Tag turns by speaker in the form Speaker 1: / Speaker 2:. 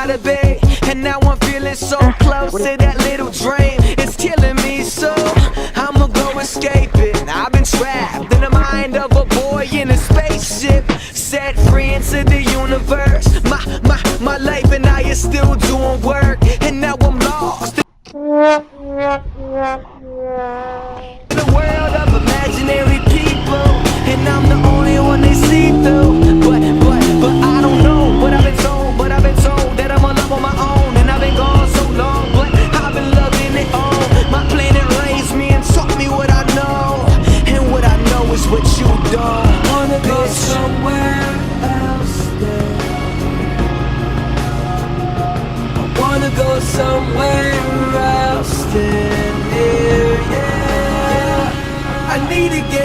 Speaker 1: gotta be. And now I'm feeling so close to that little dream. It's killing me, so I'ma go escape it. I've been trapped in the mind of a boy in a spaceship, set free into the universe. My life and I is still doing work, and now I'm lost in a world of imaginary people, and I'm the only one they see through. But I don't know what I've been told that I'm alive on my own, and I've been gone so long, but I've been loving it all. My planet raised me and taught me what I know, and what I know is what you don't. Wanna go somewhere else then. I wanna go somewhere else than here, yeah. I need to get